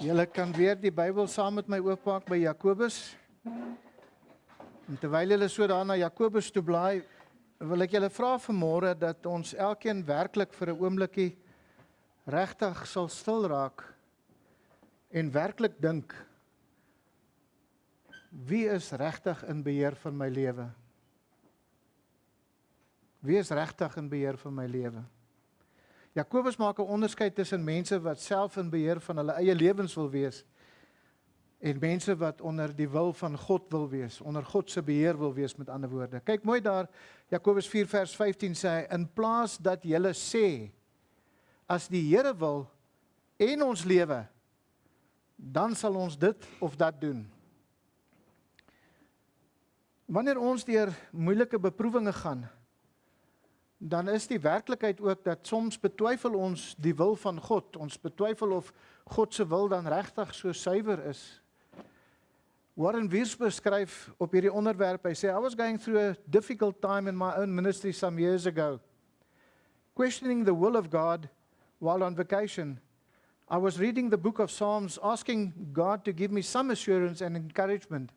Julle kan weer die Bybel saam met my oopmaak by Jakobus. En terwyl julle so daar na Jakobus toe blaai, wil ek julle vra vanmôre dat ons elkeen werklik vir 'n oombliekie regtig sal stil raak en werklik dink, wie is regtig in beheer van my lewe? Wie is regtig in beheer van my lewe? Jakobus maak 'n onderskeid tussen mense wat self in beheer van hulle eie lewens wil wees en mense wat onder die wil van God wil wees, onder God se beheer wil wees, met ander woorde. Kyk mooi daar, Jakobus 4 vers 15 sê hy, in plaas dat julle sê, as die Here wil en ons lewe, dan sal ons dit of dat doen. Wanneer ons deur moeilike beproewinge gaan, dan is die werklikheid ook dat soms betwyfel ons die wil van God. Ons betwyfel of God se wil dan regtig so suiwer is. Warren Wiersbe skryf op hierdie onderwerp, hy sê, I was going through a difficult time in my own ministry some years ago. Questioning the will of God while on vacation. I was reading the book of Psalms, asking God to give me some assurance and encouragement.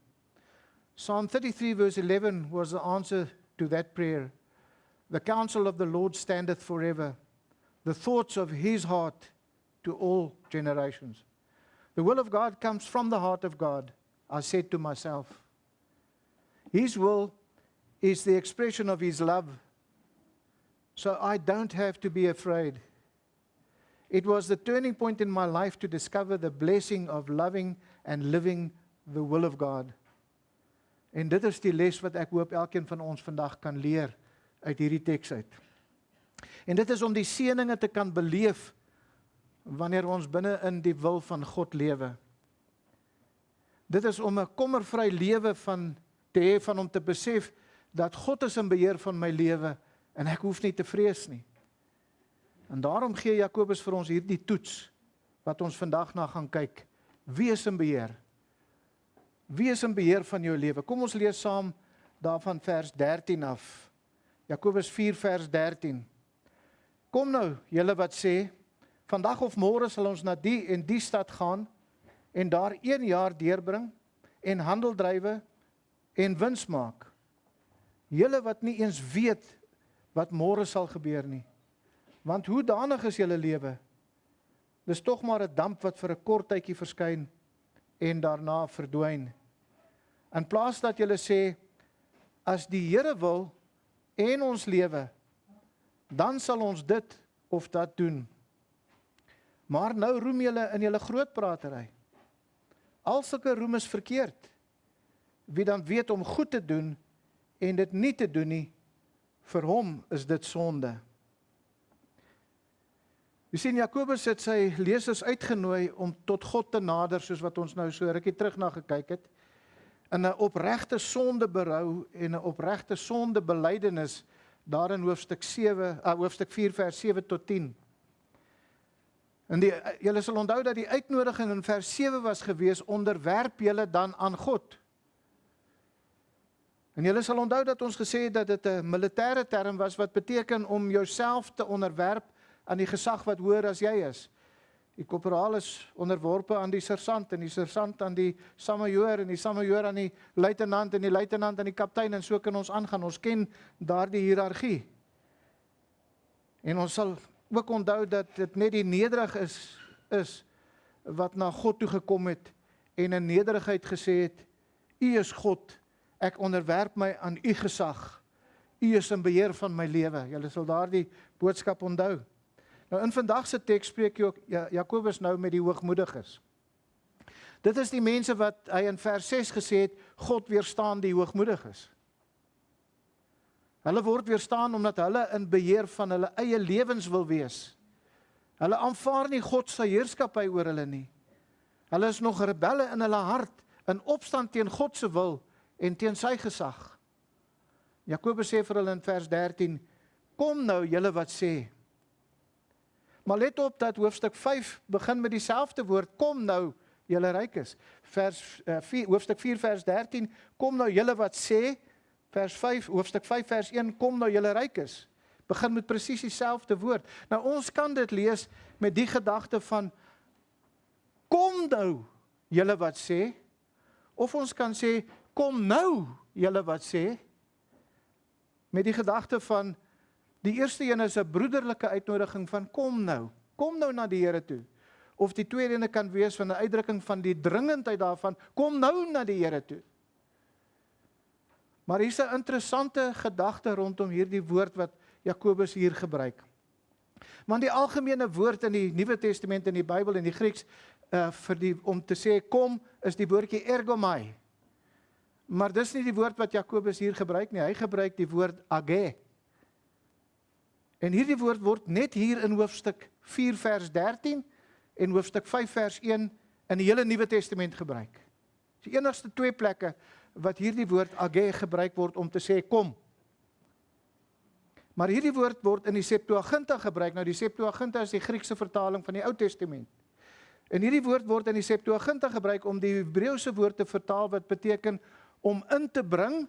Psalm 33 verse 11 was the answer to that prayer. The counsel of the Lord standeth forever, the thoughts of his heart to all generations. The will of God comes from the heart of God, I said to myself. His will is the expression of his love, so I don't have to be afraid. It was the turning point in my life to discover the blessing of loving and living the will of God. En dit is die les wat ek hoop elkeen van ons vandag kan leer uit hierdie teks uit. En dit is om die seëninge te kan beleef wanneer ons binne in die wil van God lewe. Dit is om 'n kommervry lewe te hê, van om te besef dat God is in beheer van my lewe en ek hoef nie te vrees nie. En daarom gee Jakobus vir ons hierdie toets wat ons vandag na gaan kyk. Wie is in beheer? Wie is in beheer van jou lewe? Kom ons lees saam daarvan vers 13 af. Jakobus 4 vers 13. Kom nou, julle wat sê, vandag of môre sal ons na die en die stad gaan en daar 1 jaar deurbring en handel drywe en wins maak. Julle wat nie eens weet wat môre sal gebeur nie. Want hoe danig is julle lewe? Dis tog maar 'n damp wat vir 'n kort tydjie verskyn en daarna verdwyn. In plaas dat julle sê, as die Here wil en ons lewe, dan sal ons dit of dat doen. Maar nou roem julle in julle grootpratery. Al sulke roem is verkeerd. Wie dan weet om goed te doen en dit nie te doen nie, vir hom is dit sonde. Jy sien, Jakobus het sy lesers uitgenooi om tot God te nader, soos wat ons nou so rukkie terug na gekyk het, in 'n opregte sonde berou en 'n opregte sonde belydenis daar in hoofstuk 4 vers 7 tot 10. En julle sal onthou dat die uitnodiging in vers 7 was gewees, onderwerp julle dan aan God. En julle sal onthou dat ons gesê het dat dit 'n militêre term was wat beteken om jouself te onderwerp aan die gesag wat hoër as jy is. Die korporaal is onderworpe aan die sersant en die sersant aan die samajoor en die samajoor aan die luitenant en die luitenant aan die kaptein, en so kan ons aangaan. Ons ken daardie hiërargie. En ons sal ook onthou dat dit net die nederig is wat na God toe gekom het en in nederigheid gesê het, U is God, ek onderwerp my aan U gesag. U is in beheer van my lewe. Julle sal daardie boodskap onthou. Nou in vandag se teks spreek Jakobus nou met die hoogmoediges. Dit is die mense wat hy in vers 6 gesê het, God weerstaan die hoogmoediges. Hulle word weerstaan omdat hulle in beheer van hulle eie lewens wil wees. Hulle aanvaar nie God se heerskappy oor hulle nie. Hulle is nog rebelle in hulle hart, in opstand teen God se wil en teen sy gesag. Jakobus sê vir hulle in vers 13, kom nou julle wat sê. Maar let op dat hoofstuk 5 begin met dieselfde woord, kom nou julle rykes. Hoofstuk 4 vers 13, kom nou julle wat sê, hoofstuk 5 vers 1, kom nou julle rykes. Begin met presies dieselfde woord. Nou ons kan dit lees met die gedagte van, kom kom nou, julle wat sê, of ons kan sê, kom nou, julle wat sê, met die gedagte van, die eerste een is 'n broederlike uitnodiging van kom nou na die Here toe. Of die tweede ene kan wees van 'n uitdrukking van die dringendheid daarvan, kom nou na die Here toe. Maar hier's 'n interessante gedagte rondom hierdie woord wat Jakobus hier gebruik. Want die algemene woord in die Nuwe Testament in die Bybel in die Grieks om te sê kom is die woordjie ergomai. Maar dis nie die woord wat Jakobus hier gebruik nie, hy gebruik die woord age. En hierdie woord word net hier in hoofstuk 4 vers 13 en hoofstuk 5 vers 1 in die hele Nuwe Testament gebruik. Die enigste twee plekke wat hierdie woord age gebruik word om te sê kom. Maar hierdie woord word in die Septuaginta gebruik. Nou die Septuaginta is die Griekse vertaling van die Ou Testament. En hierdie woord word in die Septuaginta gebruik om die Hebreëse woord te vertaal wat beteken om in te bring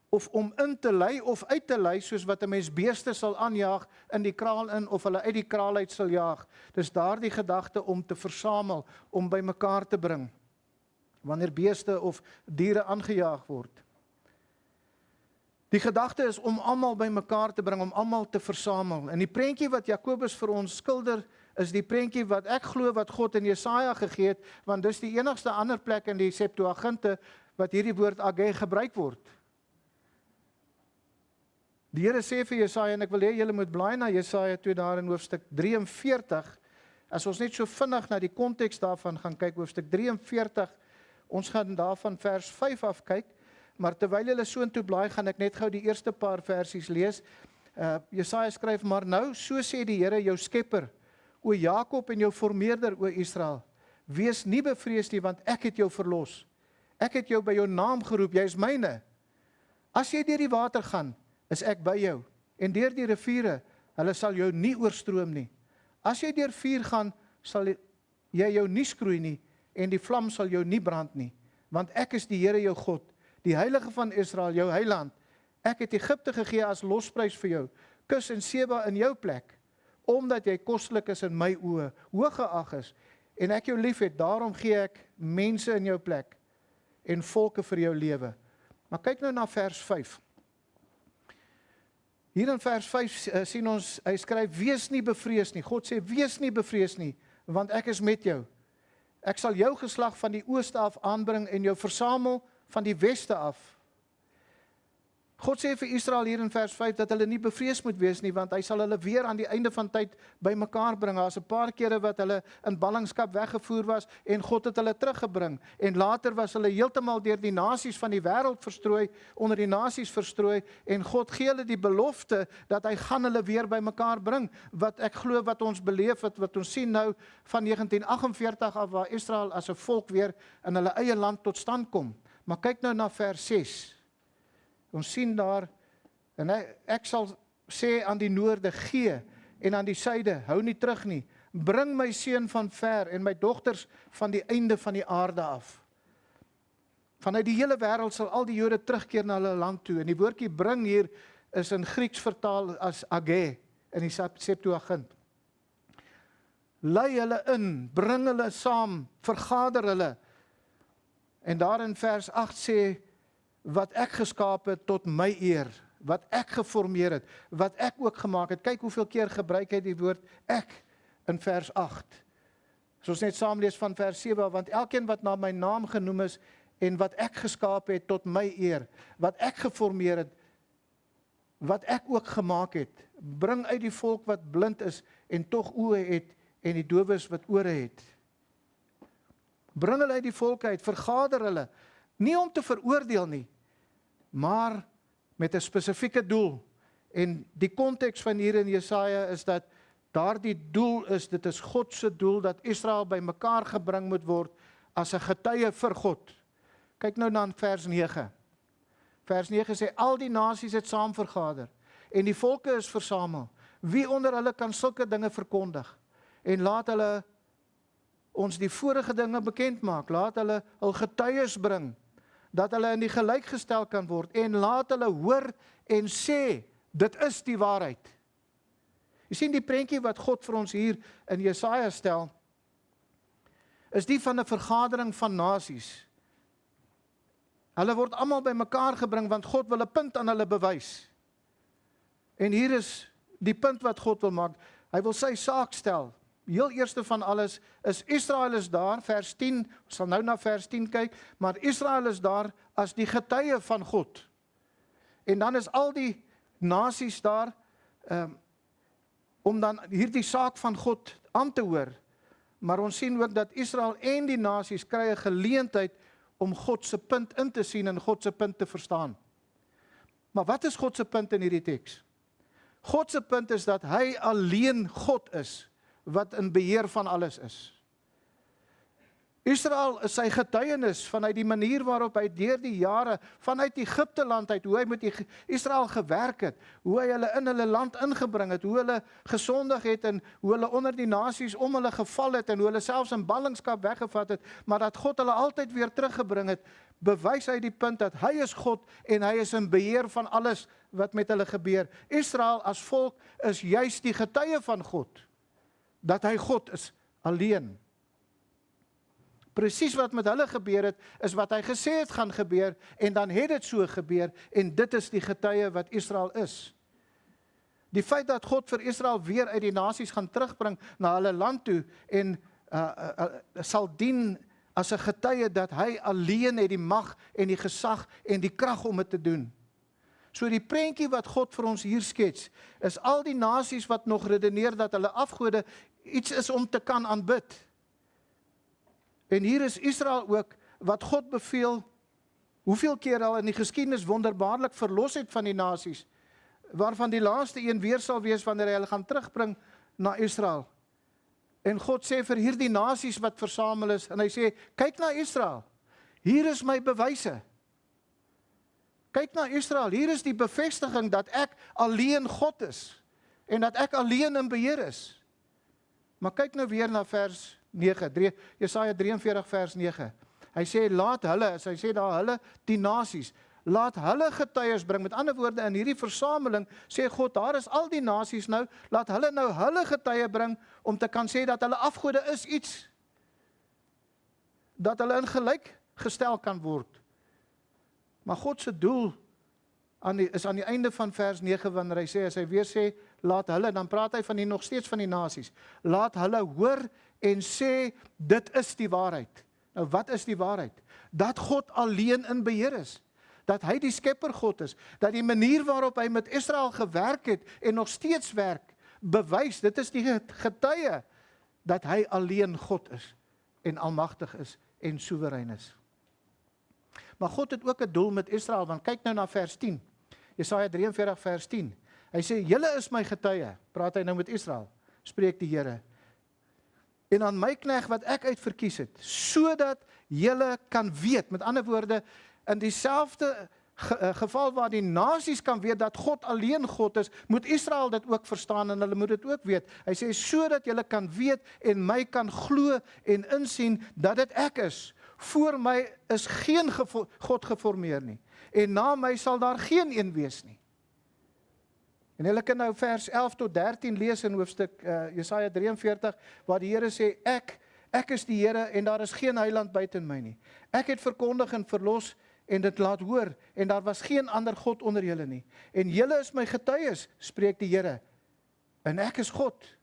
of om in te lei of uit te lei soos wat 'n mens beeste sal aanjaag in die kraal in of hulle uit die kraal uit sal jaag. Dis daardie gedagte om te versamel, om bymekaar te bring wanneer beeste of diere aangejaag word. Die gedagte is om almal bymekaar te bring, om almal te versamel. En die prentjie wat Jakobus vir ons skilder is die prentjie wat ek glo wat God in Jesaja gegee het, want dis die enigste ander plek in die Septuaginte wat hierdie woord age gebruik word. Die Here sê vir Jesaja, en ek wil hê julle moet blaai na Jesaja 2 daar in hoofstuk 43, as ons net so vinnig na die konteks daarvan gaan kyk, hoofstuk 43, ons gaan daarvan vers 5 af kyk, maar terwyl julle soontoe blaai, gaan ek net gou die eerste paar versies lees. Jesaja skryf, maar nou, so sê die Here jou skepper, o Jakob en jou formeerder, o Israel, wees nie bevrees nie, want ek het jou verlos. Ek het jou by jou naam geroep, jy is myne. As jy deur die water gaan, is ek by jou, en deur die riviere, hulle sal jou nie oorstroom nie. As jy deur vuur gaan, sal jy jou nie skroei nie, en die vlam sal jou nie brand nie, want ek is die Here jou God, die Heilige van Israel, jou heiland. Ek het Egipte gegee as losprys vir jou, Kus en Seba in jou plek, omdat jy kostelik is in my oë, hooggeag is, en ek jou lief het, daarom gee ek mense in jou plek, en volke vir jou lewe. Maar kyk nou na vers 5. Hier in vers 5 sien ons, hy skryf, wees nie bevrees nie. God sê, wees nie bevrees nie, want ek is met jou. Ek sal jou geslag van die ooste af aanbring en jou versamel van die weste af. God sê vir Israel hier in vers 5 dat hulle nie bevrees moet wees nie, want hy sal hulle weer aan die einde van tyd bymekaar bring. Daar's 'n paar kere wat hulle in ballingskap weggevoer was en God het hulle teruggebring. En later was hulle heeltemal deur die nasies van die wêreld verstrooi, onder die nasies verstrooi, en God gee hulle die belofte dat hy gaan hulle weer bymekaar bring. Wat ek glo wat ons beleef het, wat ons sien nou van 1948 af, waar Israel as 'n volk weer in hulle eie land tot stand kom. Maar kyk nou na vers 6. Ons sien daar, en ek sal sê aan die noorde, gee, en aan die suide, hou nie terug nie. Bring my seun van ver, en my dogters van die einde van die aarde af. Vanuit die hele wêreld sal al die Jode terugkeer na hulle land toe. En die woordjie bring hier is in Grieks vertaal as age, in die Septuagint. Lei hulle in, bring hulle saam, vergader hulle. En daar in vers 8 sê, wat ek geskaap het tot my eer, wat ek geformeer het, wat ek ook gemaak het. Kyk hoeveel keer gebruik hy die woord ek in vers 8. As ons net saam lees van vers 7, want elkeen wat na my naam genoem is, en wat ek geskaap het tot my eer, wat ek geformeer het, wat ek ook gemaak het, bring uit die volk wat blind is, en tog oë het, en die dowes wat ore het. Bring hulle uit die volk uit, vergader hulle, nie om te veroordeel nie, maar met 'n spesifieke doel. En die konteks van hier in Jesaja is dat daardie doel is, dit is God se doel, dat Israel bymekaar gebring moet word as 'n getuie vir God. Kyk nou na vers 9. Vers 9 sê, al die nasies het saam vergader, en die volke is versamel. Wie onder hulle kan sulke dinge verkondig? En laat hulle ons die vorige dinge bekend maak, laat hulle hul getuies bring, dat hulle in die gelyk gestel kan word, en laat hulle hoor en sê, dit is die waarheid. Jy sien die prentjie wat God vir ons hier in Jesaja stel, is die van 'n vergadering van nasies. Hulle word almal bymekaar gebring want God wil 'n punt aan hulle bewys. En hier is die punt wat God wil maak. Hy wil sy saak stel. Heel eerste van alles is Israel is daar, vers 10, ons sal nou na vers 10 kyk, maar Israel is daar as die getuie van God. En dan is al die nasies daar, om dan hierdie saak van God aan te hoor. Maar ons sien ook dat Israel en die nasies kry 'n geleentheid om God se punt in te sien en God se punt te verstaan. Maar wat is God se punt in hierdie teks? God se punt is dat hy alleen God is, wat in beheer van alles is. Israel is sy getuienis vanuit die manier waarop hy deur die jare, vanuit Egipte land uit, hoe hy met Israel gewerk het, hoe hy hulle in hulle land ingebring het, hoe hulle gesondig het en hoe hulle onder die nasies om hulle geval het en hoe hulle selfs in ballingskap weggevat het, maar dat God hulle altyd weer teruggebring het, bewys hy die punt dat hy is God en hy is in beheer van alles wat met hulle gebeur. Israel as volk is juis die getuie van God, dat hy God is alleen. Presies wat met hulle gebeur het, is wat hy gesê het gaan gebeur, en dan het dit so gebeur, en dit is die getuie wat Israel is. Die feit dat God vir Israel weer uit die nasies gaan terugbring na hulle land toe, en sal dien as 'n getuie dat hy alleen het die mag en die gesag en die krag om dit te doen. So die prentjie wat God vir ons hier skets, is al die nasies wat nog redeneer dat hulle afgode iets is om te kan aanbid. En hier is Israel ook, wat God beveel, hoeveel keer al in die geskiedenis wonderbaarlik verlos het van die nasies, waarvan die laaste een weer sal wees wanneer hy hulle gaan terugbring na Israel. En God sê vir hierdie nasies wat versamel is, en hy sê, kyk na Israel, hier is my bewyse. Kyk na Israel, hier is die bevestiging dat ek alleen God is, en dat ek alleen in beheer is. Maar kyk nou weer na vers 9, Jesaja 43 vers 9. Hy sê, laat hulle, hy sê daar hulle, die nasies, laat hulle getuies bring. Met ander woorde, in hierdie versameling, sê God, daar is al die nasies nou, laat hulle nou hulle getuie bring, om te kan sê dat hulle afgode is iets, dat hulle in gelyk gestel kan word. Maar God se doel is aan die einde van vers 9, wanneer hy sê, as hy weer sê, laat hulle, dan praat hy van die nog steeds van die nasies, laat hulle hoor en sê, dit is die waarheid. Nou wat is die waarheid? Dat God alleen in beheer is, dat hy die skepper God is, dat die manier waarop hy met Israel gewerk het, en nog steeds werk, bewys, dit is die getuie, dat hy alleen God is, en almagtig is, en soewerein is. Maar God het ook 'n doel met Israel, want kyk nou na vers 10, Jesaja 43 vers 10, hy sê, julle is my getuie, praat hy nou met Israel, spreek die Here, en aan my knegg wat ek uitverkies het, sodat julle kan weet, met ander woorde, in dieselfde geval waar die nasies kan weet dat God alleen God is, moet Israel dit ook verstaan en hulle moet dit ook weet. Hy sê, sodat julle kan weet en my kan glo en insien dat dit ek is. Voor my is geen God geformeer nie, en na my sal daar geen een wees nie. En julle kan nou vers 11 tot 13 lees in hoofstuk Jesaja 43, waar die Here sê, ek is die Here en daar is geen heiland buiten my nie. Ek het verkondig en verlos en dit laat hoor, en daar was geen ander God onder julle nie. En julle is my getuies, spreek die Here, en ek is God.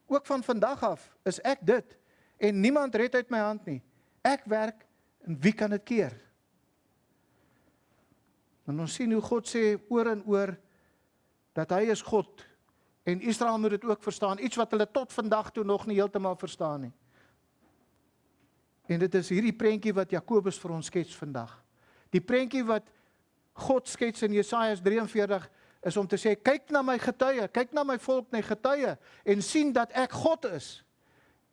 Ook van vandag af is ek dit, en niemand red uit my hand nie. Ek werk, en wie kan dit keer? En ons sien hoe God sê oor en oor, dat hy is God, en Israel moet dit ook verstaan, iets wat hulle tot vandag toe nog nie heeltemal verstaan nie. En dit is hierdie prentjie wat Jakobus vir ons skets vandag. Die prentjie wat God skets in Jesaja 43, is om te sê, kyk na my getuie, kyk na my volk, my getuie, en sien dat ek God is.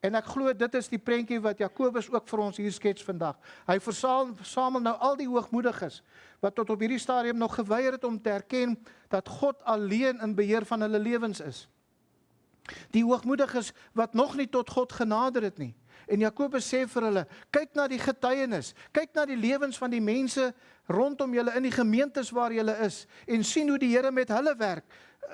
En ek glo dit is die prentjie wat Jakobus ook vir ons hier skets vandag. Hy versamel nou al die hoogmoediges, wat tot op hierdie stadium nog geweier het om te erken, dat God alleen in beheer van hulle lewens is. Die hoogmoediges wat nog nie tot God genader het nie, En Jakobus sê vir hulle, kyk na die getuienis, kyk na die lewens van die mense rondom julle in die gemeentes waar julle is, en sien hoe die Here met hulle werk.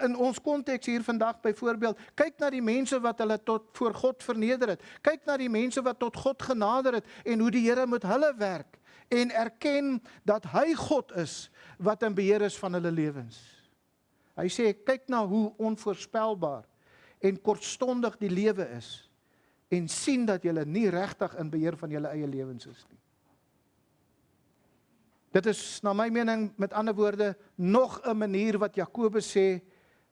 In ons konteks hier vandag byvoorbeeld, kyk na die mense wat hulle tot voor God verneder het, kyk na die mense wat tot God genader het, en hoe die Here met hulle werk, en erken dat hy God is, wat in beheer is van hulle lewens. Hy sê, kyk na hoe onvoorspelbaar en kortstondig die lewe is, en sien dat julle nie regtig in beheer van julle eie lewens is nie. Dit is, na my mening, met ander woorde, nog 'n manier wat Jakobus sê,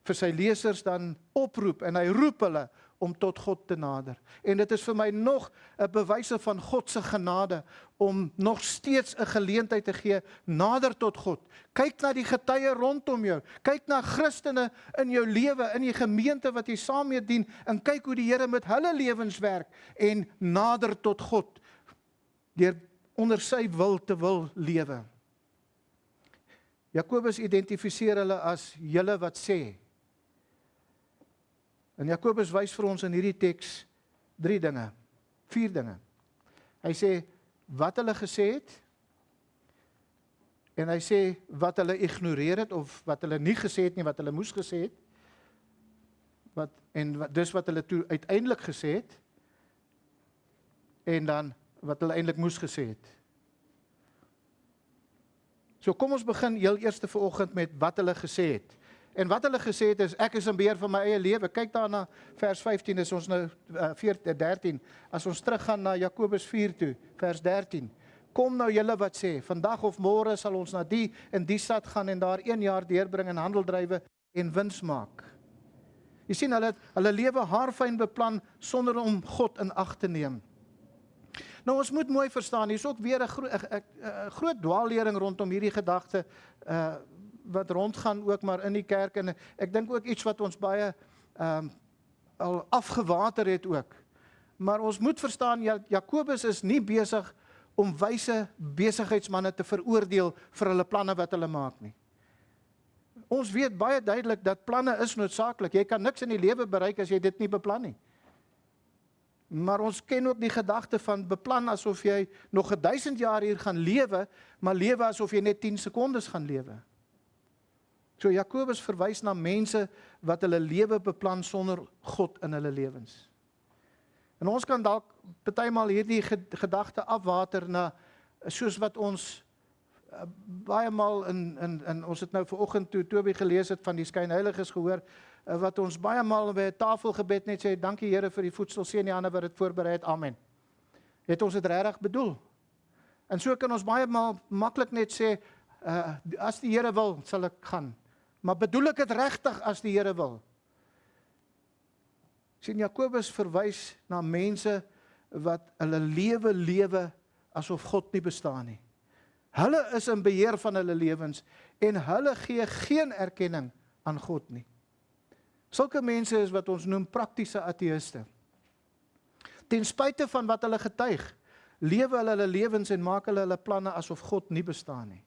vir sy lesers dan oproep, en hy roep hulle om tot God te nader. En dit is vir my nog 'n bewyse van God se genade, om nog steeds 'n geleentheid te gee, nader tot God. Kyk na die getuie rondom jou, kyk na Christene in jou lewe, in die gemeente wat jy saam mee dien, en kyk hoe die Here met hulle lewens werk, en nader tot God, deur onder sy wil te wil lewe. Jakobus identifiseer hulle as julle wat sê. En Jakobus wys vir ons in hierdie teks 4 dinge. Hy sê wat hulle gesê het, en hy sê wat hulle ignoreer het, of wat hulle nie gesê het nie, wat hulle moes gesê het, dis wat hulle toe uiteindelik gesê het, en dan wat hulle eintlik moes gesê het. So kom ons begin heel eerste vanoggend met wat hulle gesê het. En wat hulle gesê het is, ek is in beheer van my eie lewe. Kyk daar na vers 15, is ons nou 13. As ons teruggaan na Jakobus 4 toe, vers 13. Kom nou julle wat sê, vandag of môre sal ons na die en die stad gaan en daar 1 jaar deurbring en handel drywe en wins maak. Jy sien, hulle lewe haarfyn beplan sonder om God in ag te neem. Nou ons moet mooi verstaan, hier is ook weer 'n groot dwaallering rondom hierdie gedagte, wat rondgaan ook maar in die kerk, en ek dink ook iets wat ons baie al afgewater het ook. Maar ons moet verstaan, Jakobus is nie besig om wyse besigheidsmanne te veroordeel vir hulle planne wat hulle maak nie. Ons weet baie duidelik dat planne is noodsaaklik. Jy kan niks in die lewe bereik as jy dit nie beplan nie. Maar ons ken ook die gedagte van beplan asof jy nog 1000 jaar hier gaan lewe, maar lewe asof jy net 10 sekondes gaan lewe. So Jakobus verwys na mense wat hulle lewe beplan sonder God in hulle lewens. En ons kan dalk partymal hierdie gedagte afwater na, soos wat ons baie maal in ons het nou vanoggend toe Toby gelees het van die skynheiliges gehoor, wat ons baie maal by 'n tafelgebed net sê, dankie Here vir die voedsel, seën die ander wat dit voorberei het, amen. Het ons dit regtig bedoel? En so kan ons baie maal maklik net sê, as die Here wil, sal ek gaan. Maar bedoel ek dit regtig as die Here wil? Sien, Jakobus verwys na mense wat hulle lewe asof God nie bestaan nie. Hulle is in beheer van hulle lewens en hulle gee geen erkenning aan God nie. Sulke mense is wat ons noem praktiese ateïste. Ten spyte van wat hulle getuig, lewe hulle lewens en maak hulle planne asof God nie bestaan nie.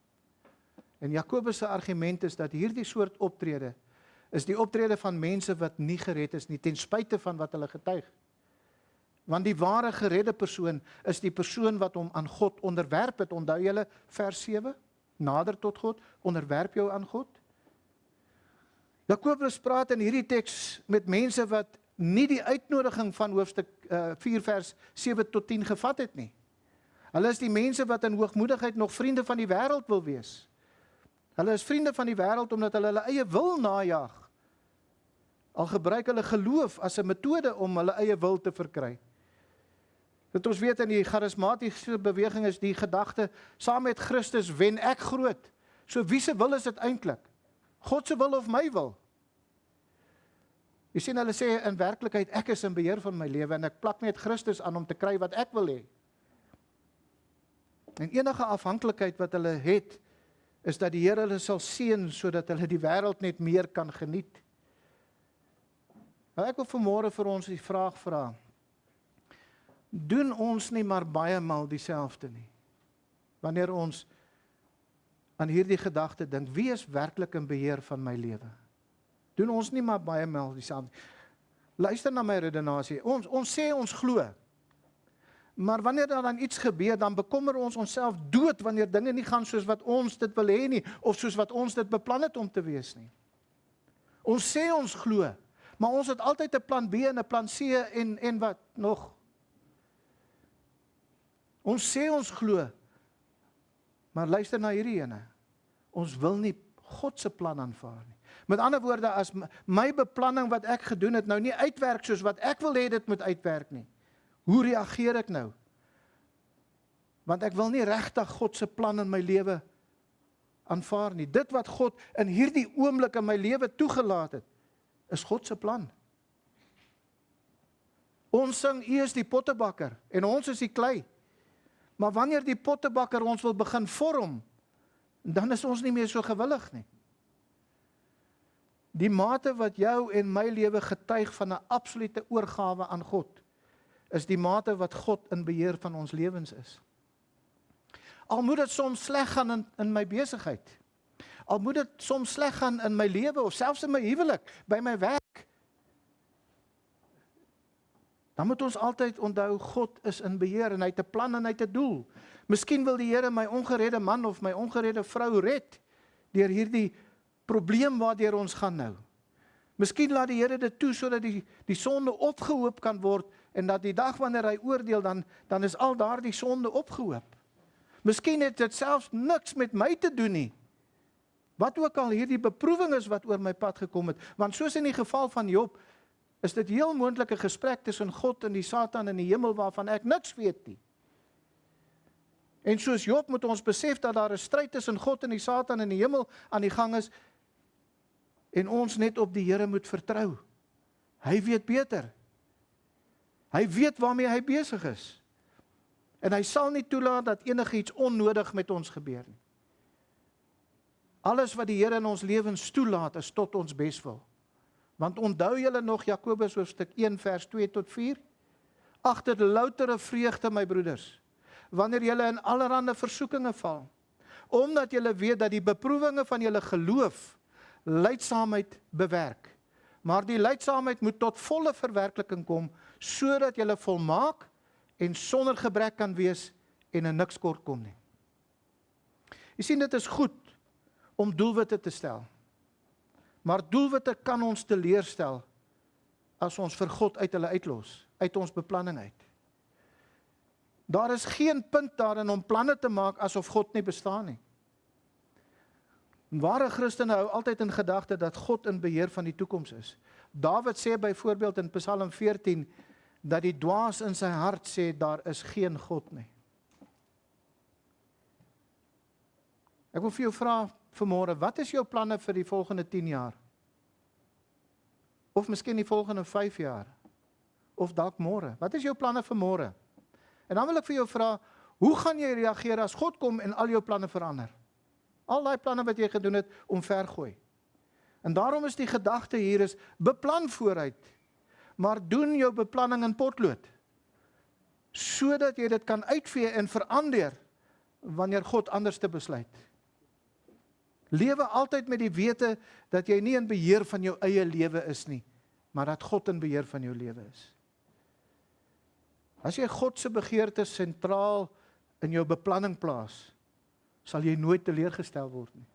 En Jakobus se argument is dat hierdie soort optrede is die optrede van mense wat nie gered is nie, ten spyte van wat hulle getuig. Want die ware geredde persoon is die persoon wat hom aan God onderwerp het. Onthou julle vers 7? Nader tot God, onderwerp jou aan God. Jakobus praat in hierdie teks met mense wat nie die uitnodiging van hoofstuk 4 vers 7 tot 10 gevat het nie. Hulle is die mense wat in hoogmoedigheid nog vriende van die wêreld wil wees. Hulle is vriende van die wêreld omdat hulle eie wil najag. Al gebruik hulle geloof as 'n metode om hulle eie wil te verkry. Dat ons weet in die charismatiese beweging is die gedagte, saam met Christus wen ek groot. So wie se wil is dit eintlik? God se wil of my wil? Jy sien, hulle sê in werklikheid, ek is in beheer van my lewe en ek plak net Christus aan om te kry wat ek wil hê. En enige afhanklikheid wat hulle het, is dat die Here hulle sal seën sodat hulle die wêreld net meer kan geniet. Nou ek wil vanmôre vir ons die vraag vra. Doen ons nie maar baie maal dieselfde nie? Wanneer ons aan hierdie gedagte dink, wie is werklik in beheer van my lewe? Doen ons nie maar baie maal dieselfde? Luister na my redenasie. Ons sê ons glo. Maar wanneer daar dan iets gebeur, dan bekommer ons onsself dood wanneer dinge nie gaan soos wat ons dit wil hê nie, of soos wat ons dit beplan het om te wees nie. Ons sê ons glo, maar ons het altyd 'n plan B en 'n plan C en wat nog. Ons sê ons glo, maar luister na hierdie ene. Ons wil nie God se plan aanvaar nie. Met ander woorde, as my beplanning wat ek gedoen het nou nie uitwerk soos wat ek wil hê dit moet uitwerk nie, hoe reageer ek nou? Want ek wil nie regtig God se plan in my lewe aanvaar nie. Dit wat God in hierdie oomblik in my lewe toegelaat het, is God se plan. Ons sing, U is die pottebakker en ons is die klei. Maar wanneer die pottebakker ons wil begin vorm, dan is ons nie meer so gewillig nie. Die mate wat jou en my lewe getuig van 'n absolute oorgawe aan God, is die mate wat God in beheer van ons lewens is. Al moet dit soms sleg gaan in my besigheid, al moet dit soms sleg gaan in my lewe, of selfs in my huwelik, by my werk, dan moet ons altyd onthou, God is in beheer en hy het 'n plan en hy het 'n doel. Miskien wil die Here my ongeredde man of my ongeredde vrou red deur hierdie probleem waardeur ons gaan nou. Miskien laat die Here dit toe sodat die sonde opgehoop kan word en dat die dag wanneer hy oordeel dan is al daardie sonde opgehoop. Miskien het dit selfs niks met my te doen nie. Wat ook al hierdie beproewing is wat oor my pad gekom het, want soos in die geval van Job, is dit heel moontlike gesprek tussen God en die Satan in die hemel waarvan ek niks weet nie. En soos Job moet ons besef dat daar 'n stryd tussen God en die Satan in die hemel aan die gang is en ons net op die Here moet vertrou. Hy weet beter. Hy weet waarmee hy besig is. En hy sal nie toelaat dat enigiets onnodig met ons gebeur nie. Alles wat die Here in ons lewens toelaat is tot ons beswil. Want onthou julle nog Jakobus hoofstuk 1 vers 2 tot 4? Agter loutere vreugde, my broeders, wanneer julle in allerlei versoekinge val, omdat julle weet dat die beproewinge van julle geloof lydsaamheid bewerk. Maar die lydsaamheid moet tot volle verwerkliking kom, sodat julle volmaak en sonder gebrek kan wees en in niks kort kom nie. Jy sien, dit is goed om doelwitte te stel. Maar doelwitte kan ons teleurstel as ons vir God uit hulle uitlos, uit ons beplanning uit. Daar is geen punt daarin om planne te maak asof God nie bestaan nie. Ware Christene hou altyd in gedagte dat God in beheer van die toekoms is. Dawid sê byvoorbeeld in Psalm 14 dat die dwaas in sy hart sê daar is geen God nie. Ek wil vir jou vra vanmôre, wat is jou planne vir die volgende 10 jaar? Of miskien die volgende 5 jaar? Of dalk môre? Wat is jou planne vir môre? En dan wil ek vir jou vra, hoe gaan jy reageer as God kom en al jou planne verander? Al die planne wat jy gedoen het, omvergooi. En daarom is die gedagte hier is, beplan vooruit, maar doen jou beplanning in potlood, sodat jy dit kan uitvee en verander, wanneer God anders te besluit. Lewe altyd met die wete, dat jy nie in beheer van jou eie lewe is nie, maar dat God in beheer van jou lewe is. As jy God se begeertes sentraal in jou beplanning plaas, sal jy nooit teleurgestel word nie.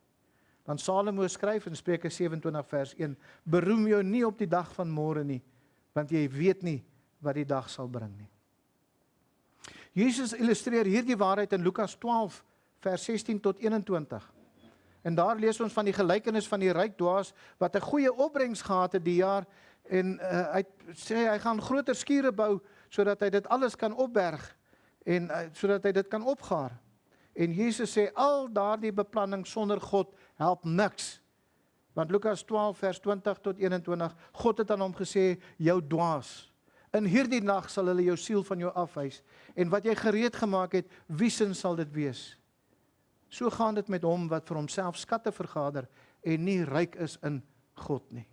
Want Salomo skryf in Spreuke 27 vers 1, beroem jou nie op die dag van môre nie, want jy weet nie wat die dag sal bring nie. Jesus illustreer hierdie waarheid in Lukas 12 vers 16 tot 21. En daar lees ons van die gelykenis van die ryk dwaas wat 'n goeie opbrengs gehad het die jaar en hy sê hy gaan groter skure bou sodat hy dit alles kan opberg en sodat hy dit kan opgaar. En Jesus sê al daardie beplanning sonder God help niks. Want Lukas 12 vers 20 tot 21, God het aan hom gesê, jou dwaas, in hierdie nag sal hulle jou siel van jou afwys en wat jy gereed gemaak het, wie sin sal dit wees? So gaan dit met hom wat vir homself skatte vergader en nie ryk is in God nie.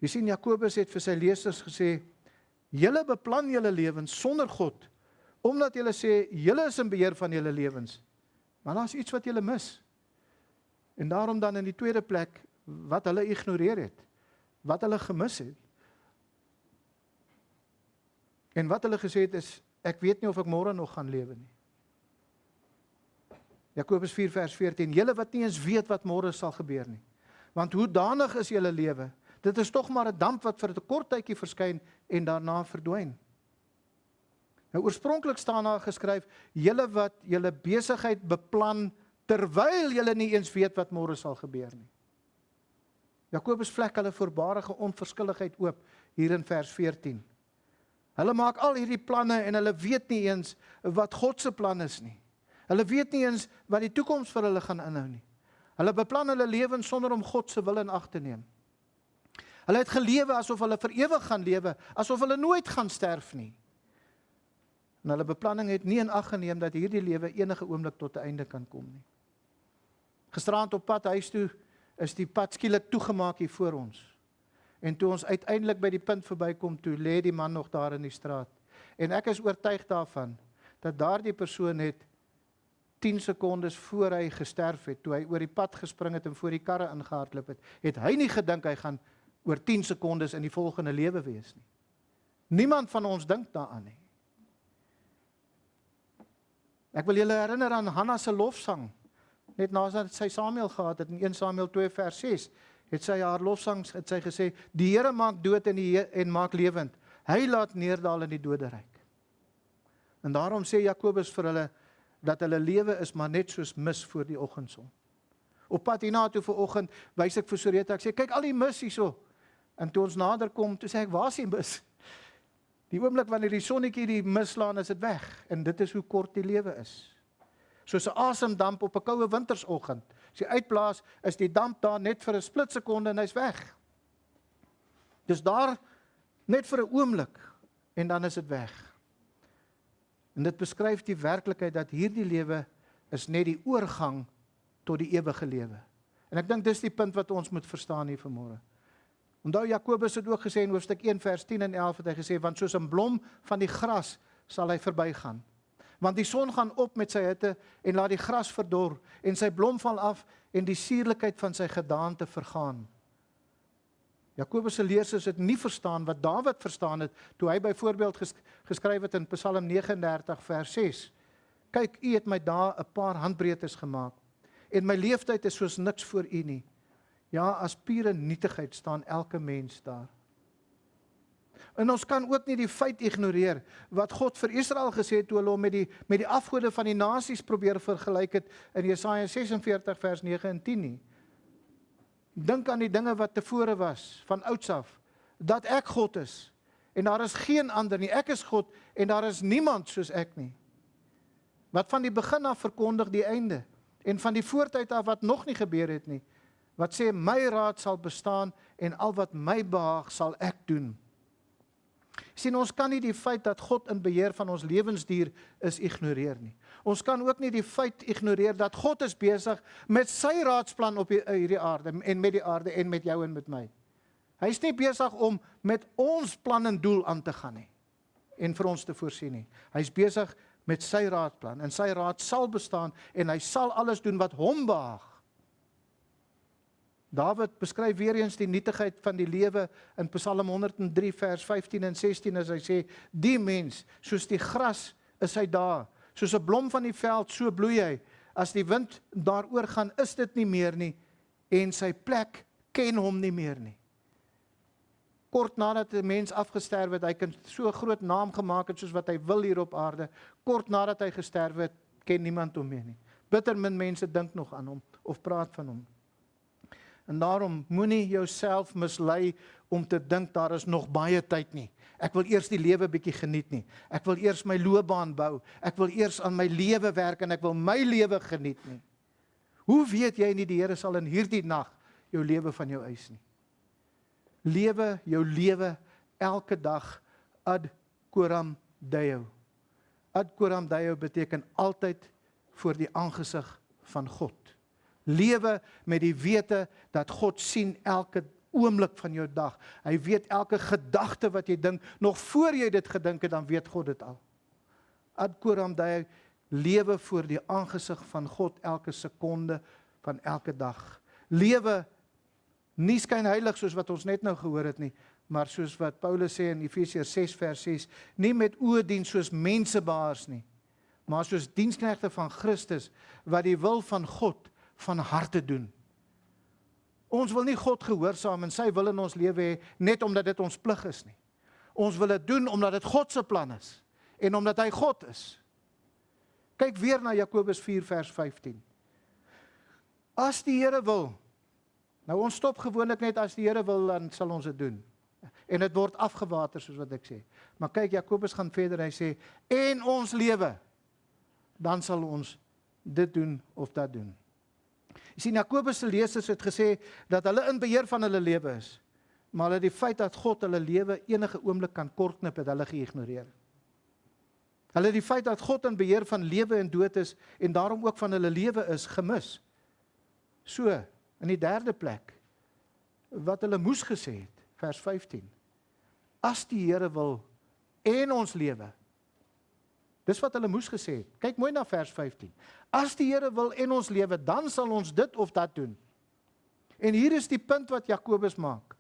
Jy sien, Jakobus het vir sy lesers gesê, julle beplan julle lewens sonder God, omdat julle sê, julle is in beheer van julle lewens. Maar daar is iets wat julle mis. En daarom dan in die tweede plek, wat hulle ignoreer het, wat hulle gemis het. En wat hulle gesê het is, ek weet nie of ek môre nog gaan lewe nie. Jakobus 4 vers 14, julle wat nie eens weet wat môre sal gebeur nie. Want hoe danig is julle lewe? Dit is tog maar 'n damp wat vir 'n kort tydjie verskyn en daarna verdwyn. Nou oorspronklik staan daar geskryf, julle wat julle besigheid beplan, terwyl julle nie eens weet wat môre sal gebeur nie. Jakobus vlek hulle voorbarige onverskilligheid oop, hier in vers 14. Hulle maak al hierdie planne en hulle weet nie eens wat God se plan is nie. Hulle weet nie eens wat die toekoms vir hulle gaan inhou nie. Hulle beplan hulle lewens sonder om God se wil in ag te neem. Hulle het gelewe asof hulle vir ewig gaan lewe, asof hulle nooit gaan sterf nie. En hulle beplanning het nie in ag geneem dat hierdie lewe enige oomblik tot 'n einde kan kom nie. Gisteraand op pad huis toe is die pad skielik toegemaak hier voor ons. En toe ons uiteindelik by die punt verbykom, toe lê die man nog daar in die straat. En ek is oortuig daarvan dat daardie persoon het 10 sekondes voor hy gesterf het, toe hy oor die pad gespring het en voor die karre ingehardloop het, het hy nie gedink hy gaan oor 10 sekondes in die volgende lewe wees nie. Niemand van ons dink daaraan nie. Ek wil julle herinner aan Hanna se lofsang. Net nadat sy Samuel gehad het in 1 Samuel 2 vers 6, het sy haar lofsang het sy gesê, die Here maak dood en maak lewend. Hy laat neerdal in die doderyk. En daarom sê Jakobus vir hulle dat hulle lewe is maar net soos mis voor die oggendson. Op pad hiernatoe vanoggend wys ek vir Soreta, ek sê kyk al die mis hierso. En toe ons nader kom, toe sê ek, waar is die mis? Die oomblik wanneer die sonnetjie die mis slaan, is dit weg. En dit is hoe kort die lewe is. Soos 'n asemdamp op 'n koue wintersoggend. As jy uitblaas, is die damp daar net vir 'n splitsekonde en hy's weg. Dis daar net vir 'n oomblik en dan is dit weg. En dit beskryf die werklikheid dat hierdie lewe is net die oorgang tot die ewige lewe. En ek dink dis die punt wat ons moet verstaan hier vanmôre. Onthou Jakobus het ook gesê in hoofstuk 1 vers 10 en 11 het hy gesê, want soos 'n blom van die gras sal hy verbygaan. Want die son gaan op met sy hitte en laat die gras verdor en sy blom val af en die suurlikheid van sy gedaante vergaan. Jakobus se lesers het nie verstaan wat Dawid verstaan het toe hy byvoorbeeld geskryf het in Psalm 39 vers 6. Kyk, u het my dae 'n paar handbreedtes gemaak en my leeftyd is soos niks voor u nie. Ja, as pure nietigheid staan elke mens daar. En ons kan ook nie die feit ignoreer wat God vir Israel gesê het toe hulle hom met die afgode van die nasies probeer vergelyk het in Jesaja 46 vers 9 en 10 nie. Dink aan die dinge wat tevore was van ouds af, dat ek God is en daar is geen ander nie. Ek is God en daar is niemand soos ek nie. Wat van die begin af verkondig die einde en van die voortyd af wat nog nie gebeur het nie. Wat sê my raad sal bestaan en al wat my behaag sal ek doen. Sien, ons kan nie die feit dat God in beheer van ons lewensduur is ignoreer nie. Ons kan ook nie die feit ignoreer dat God is besig met sy raadsplan op hierdie aarde en met die aarde en met jou en met my. Hy is nie besig om met ons plan en doel aan te gaan nie en vir ons te voorsien nie. Hy is besig met sy raadplan en sy raad sal bestaan en hy sal alles doen wat hom behaag. Dawid beskryf weer eens die nietigheid van die lewe in Psalm 103 vers 15 en 16 as hy sê, die mens, soos die gras is hy daar, soos 'n blom van die veld, so bloei hy. As die wind daaroor gaan, is dit nie meer nie en sy plek ken hom nie meer nie. Kort nadat 'n mens afgesterf het, hy kan so 'n groot naam gemaak het soos wat hy wil hier op aarde, kort nadat hy gesterf het, ken niemand hom meer nie. Bitter min mense dink nog aan hom of praat van hom. En daarom moenie jouself mislei om te dink daar is nog baie tyd nie. Ek wil eers die lewe bietjie geniet nie. Ek wil eers my loopbaan bou. Ek wil eers aan my lewe werk en ek wil my lewe geniet nie. Hoe weet jy nie die Here sal in hierdie nag jou lewe van jou eis nie? Lewe jou lewe elke dag ad coram Deo. Ad coram Deo beteken altyd voor die aangesig van God. Lewe met die wete dat God sien elke oomblik van jou dag. Hy weet elke gedagte wat jy dink, nog voor jy dit gedink het, dan weet God dit al. Ad coram Deo, lewe voor die aangesig van God elke sekonde van elke dag. Lewe nie skynheilig soos wat ons net nou gehoor het nie, maar soos wat Paulus sê in Efesiërs 6 vers 6, nie met oë dien soos mensebaars nie, maar soos diensknegte van Christus, wat die wil van God van harte doen. Ons wil nie God gehoorsaam en sy wil in ons lewe hê, net omdat dit ons plig is nie. Ons wil dit doen omdat dit God se plan is, en omdat hy God is. Kyk weer na Jakobus 4 vers 15. As die Here wil, nou ons stop gewoonlik net as die Here wil, dan sal ons dit doen. En dit word afgewater, soos wat ek sê. Maar kyk, Jakobus gaan verder, hy sê, en ons lewe, dan sal ons dit doen of dat doen. Jy sien, Jakobus se lesers het gesê, dat hulle in beheer van hulle lewe is, maar hulle die feit dat God hulle lewe enige oomblik kan kortknip, het hulle geïgnoreer. Hulle die feit dat God in beheer van lewe en dood is, en daarom ook van hulle lewe is, gemis. So, in die derde plek, wat hulle moes gesê het, vers 15, as die Here wil, en ons lewe, dis wat hulle moes gesê het, kyk mooi na vers 15, as die Here wil en ons lewe, dan sal ons dit of dat doen. En hier is die punt wat Jakobus maak.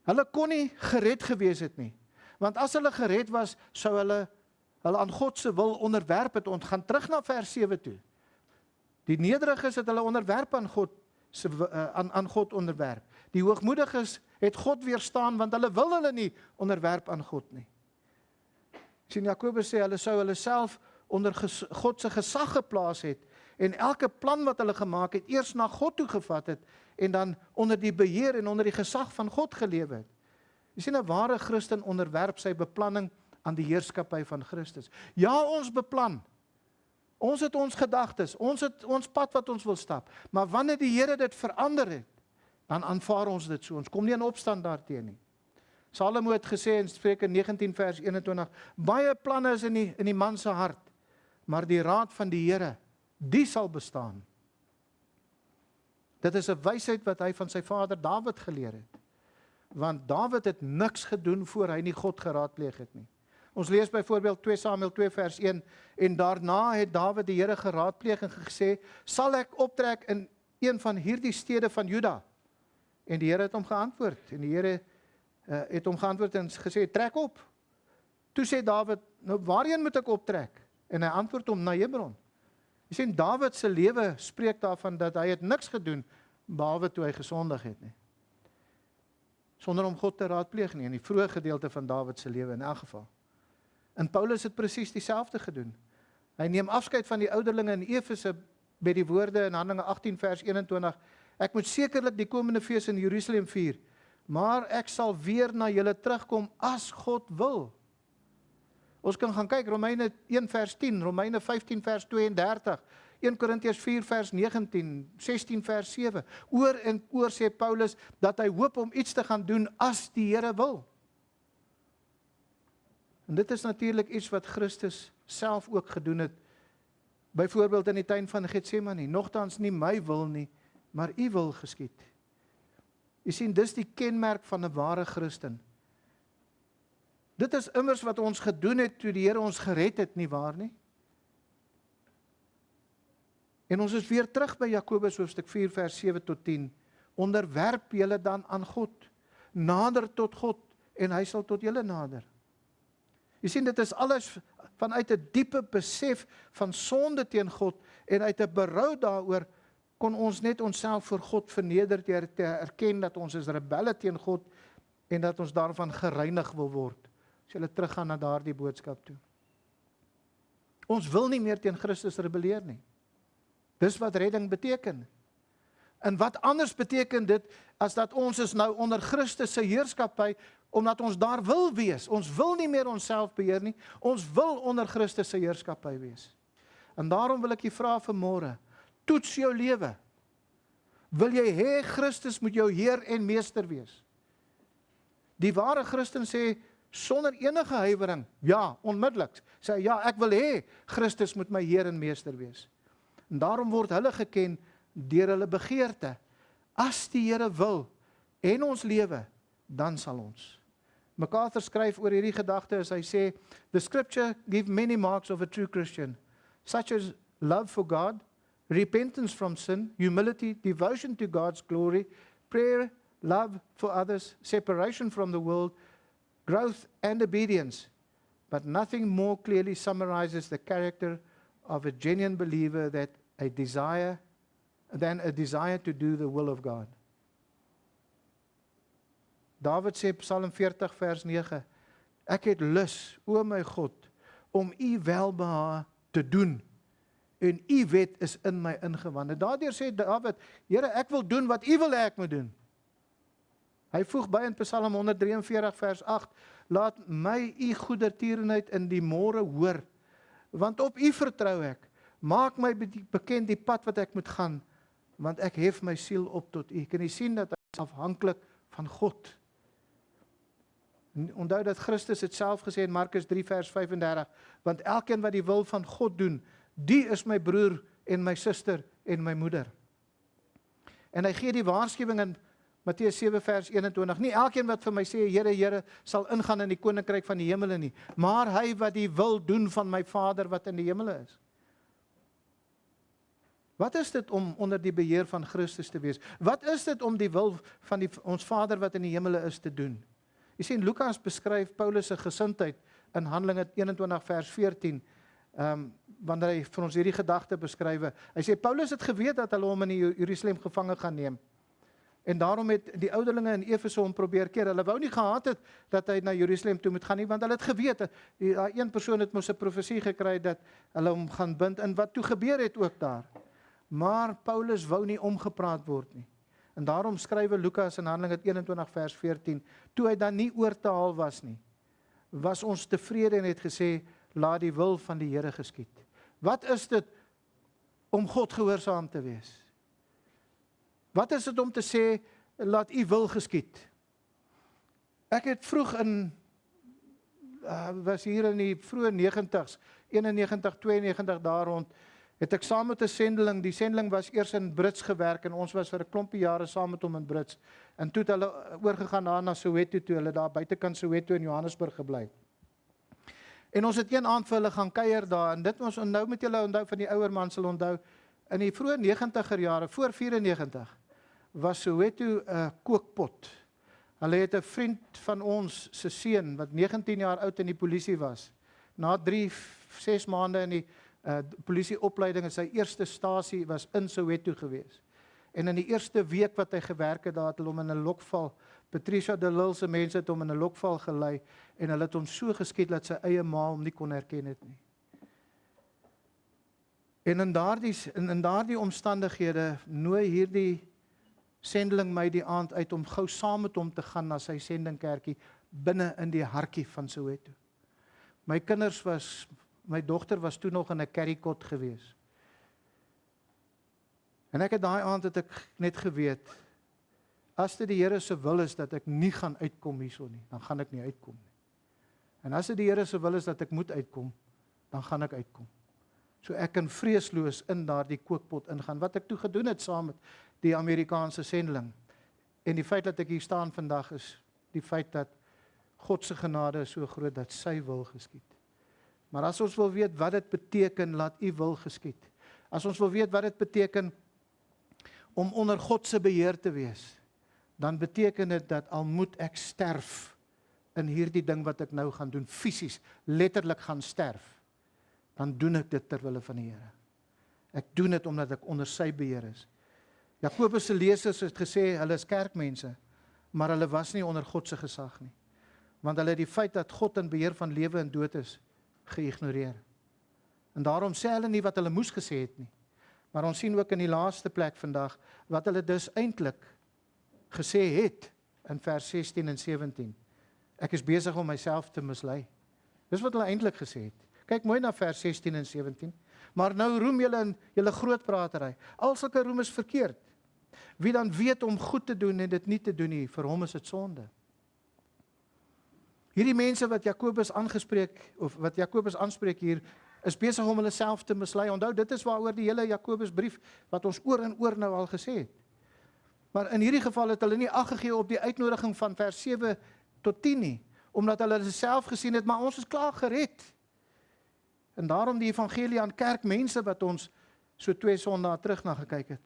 Hulle kon nie gered gewees het nie, want as hulle gered was, sou hulle aan God se wil onderwerp het. Ons gaan terug na vers 7 toe. Die nederiges het hulle onderwerp aan God, aan God onderwerp. Die hoogmoediges het God weerstaan, want hulle wil hulle nie onderwerp aan God nie. Sien, Jakobus sê, hulle sou hulle self onder God se gesag geplaas het, en elke plan wat hulle gemaak het, eers na God toe gevat het, en dan onder die beheer en onder die gesag van God gelewe het. Jy sien, 'n ware Christen onderwerp sy beplanning aan die heerskappy van Christus. Ja, ons beplan. Ons het ons gedagtes, ons het ons pad wat ons wil stap. Maar wanneer die Here dit verander het, dan aanvaar ons dit so. Ons kom nie in opstand daarteen nie. Salomo het gesê in Spreuke 19 vers 21, baie planne is in die man se hart, maar die raad van die Here, die sal bestaan. Dit is 'n wysheid wat hy van sy vader Dawid geleer het. Want Dawid het niks gedoen voor hy nie God geraadpleeg het nie. Ons lees byvoorbeeld 2 Samuel 2 vers 1, en daarna het Dawid die Here geraadpleeg en gesê, sal ek optrek in een van hierdie stede van Juda? En die Here het hom geantwoord, en die Here het hom geantwoord en gesê, trek op. Toe sê Dawid, nou waarheen moet ek optrek? En hy antwoord hom, na Hebron. Jy sien, Dawid se lewe spreek daarvan dat hy het niks gedoen, behalwe toe hy gesondig het nie. Sonder om God te raadpleeg nie, in die vroeë gedeelte van Dawid se lewe in elk geval. En Paulus het presies dieselfde gedoen. Hy neem afskeid van die ouderlinge in Efese by die woorde in Handelinge 18 vers 21, ek moet sekerlik die komende fees in Jerusalem vier, maar ek sal weer na julle terugkom as God wil. Ons kan gaan kyk, Romeine 1 vers 10, Romeine 15 vers 32, 1 Korintiërs 4 vers 19, 16 vers 7. Oor en oor sê Paulus dat hy hoop om iets te gaan doen as die Here wil. En dit is natuurlik iets wat Christus self ook gedoen het. Byvoorbeeld in die tuin van Getsemane, nogtans nie my wil nie, maar u wil geskied. Jy sien, dis die kenmerk van 'n ware Christen. Dit is immers wat ons gedoen het toe die Here ons gered het, nie waar nie? En ons is weer terug by Jakobus hoofstuk 4 vers 7 tot 10. Onderwerp julle dan aan God, nader tot God, en hy sal tot julle nader. Jy sien, dit is alles vanuit 'n diepe besef van sonde teen God, en uit 'n berou daaroor kon ons net onsself voor God verneder deur te erken dat ons is rebelle teen God, en dat ons daarvan gereinig wil word. As jy teruggaan na daardie boodskap toe. Ons wil nie meer teen Christus rebelleer nie. Dis wat redding beteken. En wat anders beteken dit, as dat ons is nou onder Christus se heerskappy, omdat ons daar wil wees. Ons wil nie meer onsself beheer nie, ons wil onder Christus se heerskappy wees. En daarom wil ek jy vra vanmôre, toets jou lewe. Wil jy hê Christus moet jou Heer en Meester wees? Die ware Christen sê, sonder enige huiwering, ja, onmiddellik, sê ja, ek wil hê Christus moet my Heer en Meester wees. En daarom word hulle geken deur hulle begeerte. As die Here wil en ons lewe, dan sal ons. MacArthur skryf oor hierdie gedagte as hy sê, the scripture give many marks of a true Christian, such as love for God, repentance from sin, humility, devotion to God's glory, prayer, love for others, separation from the world, growth and obedience. But nothing more clearly summarizes the character of a genuine believer than a desire to do the will of God. David sê Psalm 40 vers 9, ek het lus, o my God, om u welbehae te doen, en u wet is in my ingewande. Daardeur sê David, Here, ek wil doen wat u wil hê ek moet doen. Hy voeg by in Psalm 143 vers 8, laat my u goedertierenheid in die môre hoor, want op u vertrou ek. Maak my bekend die pad wat ek moet gaan, want ek hef my siel op tot u. Kan jy sien dat hy is afhanklik van God? Onthou dat Christus het self gesê in Markus 3 vers 35, want elkeen wat die wil van God doen, die is my broer en my suster en my moeder. En hy gee die waarskuwing in Matteus 7 vers 21, nie elkeen wat vir my sê, Here, Here, sal ingaan in die koninkryk van die hemele nie, maar hy wat die wil doen van my Vader wat in die hemele is. Wat is dit om onder die beheer van Christus te wees? Wat is dit om die wil van ons Vader wat in die hemele is te doen? Jy sien, Lukas beskryf Paulus se gesindheid in Handelinge 21 vers 14, wanneer hy vir ons hierdie gedagte beskryf. Hy sê, Paulus het geweet dat hulle hom in Jerusalem gevange gaan neem. En daarom het die ouderlinge in Efese hom probeer keer. Hulle wou nie gehad het dat hy na Jerusalem toe moet gaan nie, want hulle het geweet, een persoon het mos 'n profesie gekry dat hulle hom gaan bind, en wat toe gebeur het ook daar. Maar Paulus wou nie omgepraat word nie. En daarom skrywe Lukas in Handelinge 21 vers 14, toe hy dan nie oor te haal was nie, was ons tevrede en het gesê, laat die wil van die Here geskied. Wat is dit om God gehoorsaam te wees? Wat is dit om te sê, laat u wil geskied? Ek het vroeg was hier in die vroeë 90s, 91, 92 daar rond, het ek saam met 'n sendeling, die sendeling was eers in Brits gewerk, en ons was vir 'n klompie jare saam met hom in Brits, en toe het hulle oorgegaan daar na Soweto toe, hulle daar buitekant Soweto in Johannesburg gebly. En ons het een aand vir hulle gaan kuier daar, en dit ons nou met julle onthou, van die ouer man sal onthou, in die vroeë 90er jare, voor 94, was Soweto 'n kookpot. Hulle het 'n vriend van ons se seun, wat 19 jaar oud in die polisie was, na 3-6 maande in die polisieopleiding, sy eerste stasie was in Soweto gewees. En in die eerste week wat hy gewerk het, daar het hulle hom in 'n lokval, Patricia de Lille se mense het hom in 'n lokval gelei, en hulle het hom so geskiet dat sy eie ma hom nie kon herken het nie. En in daardie omstandighede nooi hierdie sendeling my die aand uit om gou saam met hom te gaan na sy sendingkerkie binne in die hartjie van Soweto. My dogter was toe nog in 'n kerriekot gewees. En ek het daai aand het ek net geweet, as dit die Here se wil is dat ek nie gaan uitkom hierso nie, dan gaan ek nie uitkom nie. En as dit die Here se wil is dat ek moet uitkom, dan gaan ek uitkom. So ek kan vreesloos in daardie kookpot ingaan, wat ek toe gedoen het saam met die Amerikaanse sendeling. En die feit dat ek hier staan vandag is die feit dat God se genade is so groot dat sy wil geskied. Maar as ons wil weet wat dit beteken, laat u wil geskied. As ons wil weet wat dit beteken om onder God se beheer te wees, dan beteken dit dat al moet ek sterf in hierdie ding wat ek nou gaan doen, fisies, letterlik gaan sterf, dan doen ek dit ter wille van die Here. Ek doen dit omdat ek onder sy beheer is. Jakobus se lesers het gesê, hulle is kerkmense, maar hulle was nie onder God se gesag nie. Want hulle het die feit dat God in beheer van lewe en dood is, geïgnoreer. En daarom sê hulle nie wat hulle moes gesê het nie. Maar ons sien ook in die laaste plek vandag, wat hulle dus eintlik gesê het, in vers 16 en 17. Ek is besig om myself te mislei. Dis wat hulle eintlik gesê het. Kyk mooi na vers 16 en 17. Maar nou roem julle in julle grootpratery. Al sulke roem is verkeerd. Wie dan weet om goed te doen en dit nie te doen nie, vir hom is dit sonde. Hierdie mense wat Jakobus aanspreek hier, is besig om hulle self te mislei. Onthou, dit is waaroor die hele Jakobusbrief, wat ons oor en oor nou al gesê het. Maar in hierdie geval het hulle nie ag gegee op die uitnodiging van vers 7 tot 10 nie, omdat hulle dit self gesien het, maar ons is klaar gered. En daarom die evangelie aan kerkmense wat ons so 2 Sondae terug na gekyk het.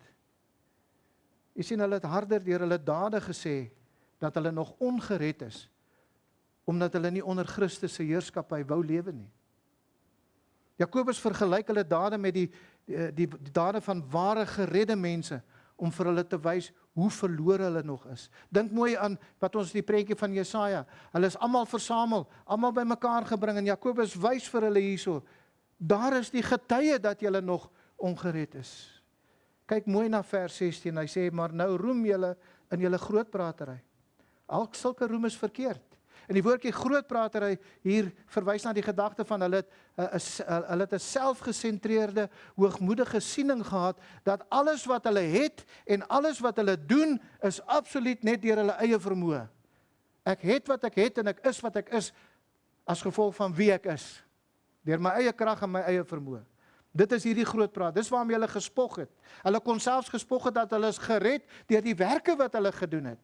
Jy sien, hulle het harder deur hulle dade gesê, dat hulle nog ongered is, omdat hulle nie onder Christus se heerskappy wou lewe nie. Jakobus vergelyk hulle dade met die dade van ware geredde mense, om vir hulle te wys hoe verlore hulle nog is. Dink mooi aan wat ons die prentjie van Jesaja, hulle is almal versamel, almal bymekaar gebring, en Jakobus wys vir hulle hierso, daar is die getuie dat julle nog ongered is. Kyk mooi na vers 16, hy sê, maar nou roem julle in julle grootpratery. Al sulke roem is verkeerd. En die woordjie grootpratery hier verwys na die gedagte van hulle het 'n selfgesentreerde, hoogmoedige siening gehad, dat alles wat hulle het en alles wat hulle doen, is absoluut net deur hulle eie vermoë. Ek het wat ek het en ek is wat ek is, as gevolg van wie ek is. Deur my eie krag en my eie vermoë. Dit is hierdie groot praat, dis waarmee hulle gespog het. Hulle kon selfs gespog het dat hulle is gered deur die werke wat hulle gedoen het.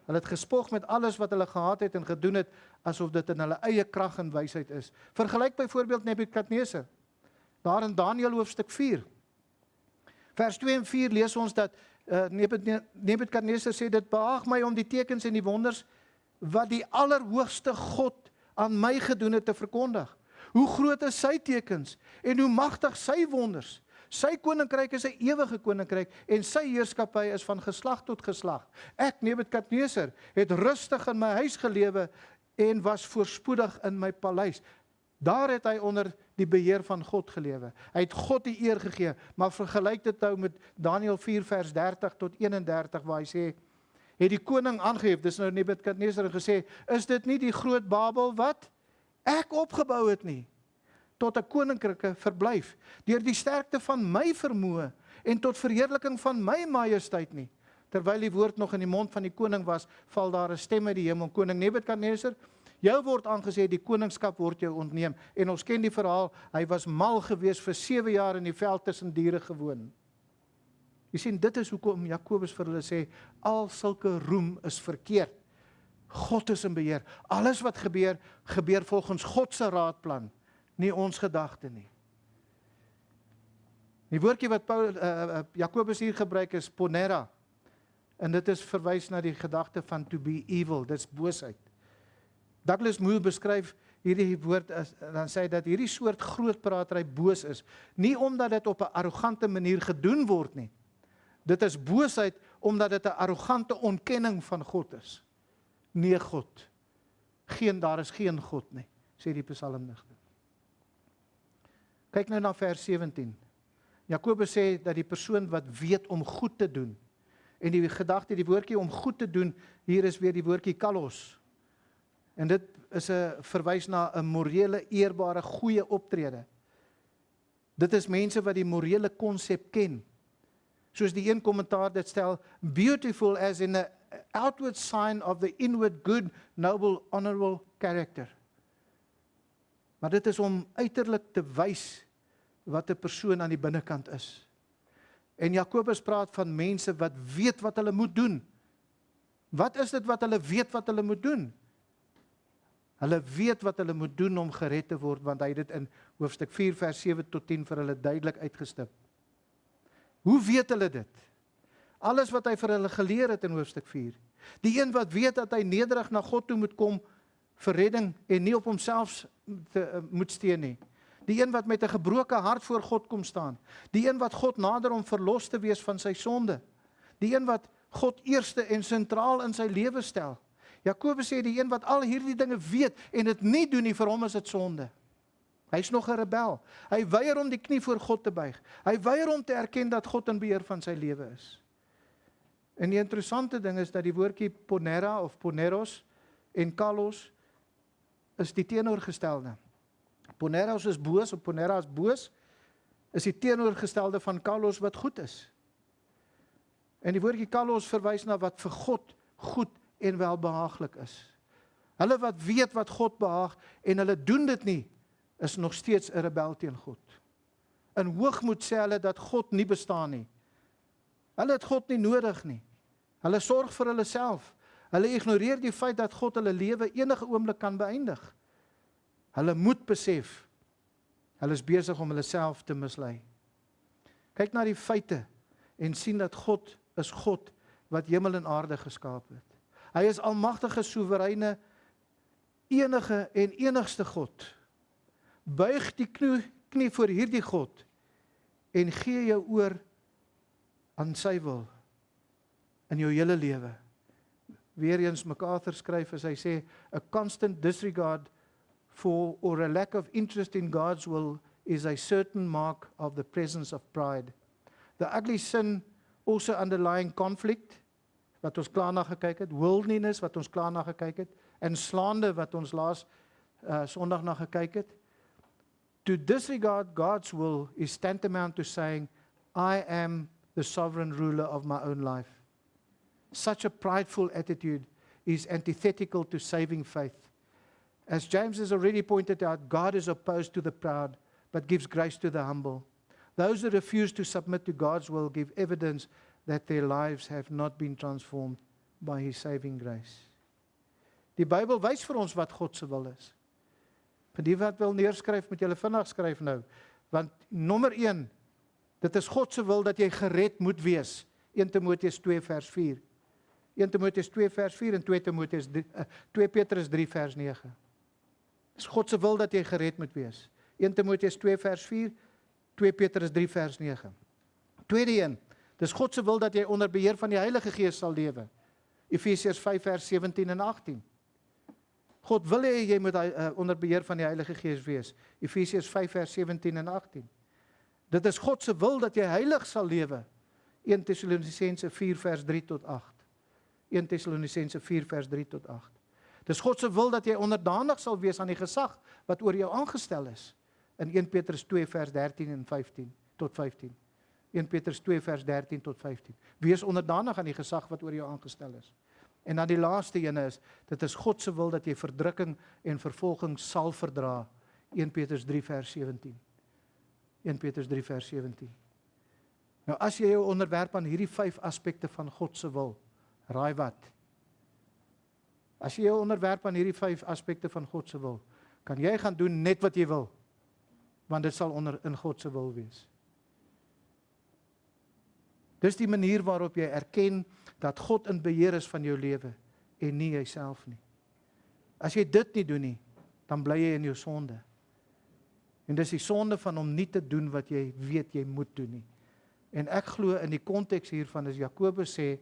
Hulle het gespog met alles wat hulle gehad het en gedoen het, asof dit in hulle eie krag en wysheid is. Vergelyk byvoorbeeld Nebukadneser, daar in Daniël hoofstuk 4. Vers 2 en 4 lees ons dat Nebukadneser sê, dit behaag my om die tekens en die wonders, wat die allerhoogste God aan my gedoen het te verkondig. Hoe groot is sy tekens en hoe magtig sy wonders. Sy koninkryk is 'n ewige koninkryk en sy heerskappy is van geslag tot geslag. Ek, Nebukadneser, het rustig in my huis gelewe en was voorspoedig in my paleis. Daar het hy onder die beheer van God gelewe. Hy het God die eer gegee, maar vergelyk dit nou met Daniël 4 vers 30 tot 31 waar hy sê, het die koning aangehef, dis nou Nebukadneser, gesê, is dit nie die groot Babel wat ek opgebou het nie, tot 'n koninklike verblyf, deur die sterkte van my vermoë en tot verheerliking van my majesteit nie. Terwyl die woord nog in die mond van die koning was, val daar 'n stem uit die hemel, koning Nebukadneser, jou word aangesê, die koningskap word jou ontneem. En ons ken die verhaal, hy was mal gewees vir 7 jaar in die veld tussen diere gewoon. Jy sien, dit is hoekom Jakobus vir hulle sê, al sulke roem is verkeerd. God is in beheer. Alles wat gebeur, gebeur volgens God se raadplan, nie ons gedagte nie. Die woordjie wat Jakobus hier gebruik is ponera, en dit is verwys na die gedagte van to be evil, dit is boosheid. Douglas Moo beskryf hierdie woord, dan sê hy dat hierdie soort grootpratery boos is, nie omdat dit op 'n arrogante manier gedoen word nie. Dit is boosheid omdat dit 'n arrogante ontkenning van God is. Nee God. Daar is geen God nie, sê die psalmdigter. Kyk nou na vers 17. Jakobus sê dat die persoon wat weet om goed te doen, en die gedagte, die woordjie om goed te doen, hier is weer die woordjie kalos. En dit is 'n verwys na 'n morele, eerbare, goeie optrede. Dit is mense wat die morele konsep ken. Soos die een kommentaar dit stel, beautiful as in an outward sign of the inward good, noble, honorable character. Maar dit is om uiterlik te wys wat 'n persoon aan die binnekant is. En Jakobus praat van mense wat weet wat hulle moet doen. Wat is dit wat hulle weet wat hulle moet doen? Hulle weet wat hulle moet doen om gered te word, want hy het dit in hoofstuk 4 vers 7 tot 10 vir hulle duidelik uitgestip. Hoe weet hulle dit? Alles wat hy vir hulle geleer het in hoofstuk 4. Die een wat weet dat hy nederig na God toe moet kom vir redding en nie op homself moet steun nie. Die een wat met 'n gebroke hart voor God kom staan. Die een wat God nader om verlos te wees van sy sonde. Die een wat God eerste en sentraal in sy lewe stel. Jakobus sê die een wat al hierdie dinge weet en dit nie doen nie, vir hom is dit sonde. Hy's nog 'n rebel. Hy weier om die knie voor God te buig. Hy weier om te erken dat God in beheer van sy lewe is. En die interessante ding is dat die woordjie ponera of poneros en kalos is die teenoorgestelde. Poneros is boos, of ponera is boos, is die teenoorgestelde van kalos wat goed is. En die woordjie kalos verwys na wat vir God goed en welbehaaglik is. Hulle wat weet wat God behaag en hulle doen dit nie, is nog steeds 'n rebel teen God. In hoogmoed sê hulle dat God nie bestaan nie. Hulle het God nie nodig nie. Hulle sorg vir hulle self. Hulle ignoreer die feit dat God hulle lewe enige oomblik kan beëindig. Hulle moet besef, hulle is besig om hulle self te mislei. Kyk na die feite en sien dat God is God wat hemel en aarde geskaap het. Hy is almagtige, soewereine, enige en enigste God. Buig die knie voor hierdie God en gee jou oor aan sy wil in jou hele lewe. Weereens MacArthur skryf as hy sê, a constant disregard for or a lack of interest in God's will is a certain mark of the presence of pride. The ugly sin also underlying conflict, wat ons klaar na gekyk het, worldliness wat ons klaar na gekyk het, en slaande wat ons laas Sondag na gekyk het. To disregard God's will is tantamount to saying, I am the sovereign ruler of my own life. Such a prideful attitude is antithetical to saving faith. As James has already pointed out, God is opposed to the proud, but gives grace to the humble. Those who refuse to submit to God's will give evidence that their lives have not been transformed by His saving grace. Die Bybel wys vir ons wat God se wil is. Vir die wat wil neerskryf, moet julle vinnig skryf nou. Want nommer 1, dit is God se wil dat jy gered moet wees. 1 Timoteus 2 vers 4. 1 Timoteus 2 vers 4 en 2 Petrus 3 vers 9. Dit is God se wil dat jy gered moet wees. 1 Timoteus 2 vers 4, 2 Petrus 3 vers 9. Tweede een, dit is God se wil dat jy onder beheer van die Heilige Gees sal lewe. Efesiërs 5 vers 17 en 18. God wil hê jy moet onder beheer van die Heilige Gees wees. Efesiërs 5 vers 17 en 18. Dit is God se wil dat jy heilig sal lewe. 1 Tessalonisense 4 vers 3 tot 8. 1 Tessalonisense 4 vers 3 tot 8. Dit is God se wil dat jy onderdanig sal wees aan die gesag wat oor jou aangestel is. In 1 Petrus 2 vers 13 en 15 tot 15. 1 Petrus 2 vers 13 tot 15. Wees onderdanig aan die gesag wat oor jou aangestel is. En dan die laaste ene is, dit is God se wil dat jy verdrukking en vervolging sal verdra. 1 Petrus 3 vers 17. 1 Petrus 3 vers 17. Nou as jy jou onderwerp aan hierdie 5 aspekte van God se wil, raai wat? As jy jou onderwerp aan hierdie 5 aspekte van God se wil, kan jy gaan doen net wat jy wil, want dit sal in God se wil wees. Dis die manier waarop jy erken dat God in beheer is van jou lewe en nie jouself nie. As jy dit nie doen nie, dan bly jy in jou sonde. En dis die sonde van om nie te doen wat jy weet jy moet doen nie. En ek glo in die konteks hiervan is Jakobus sê,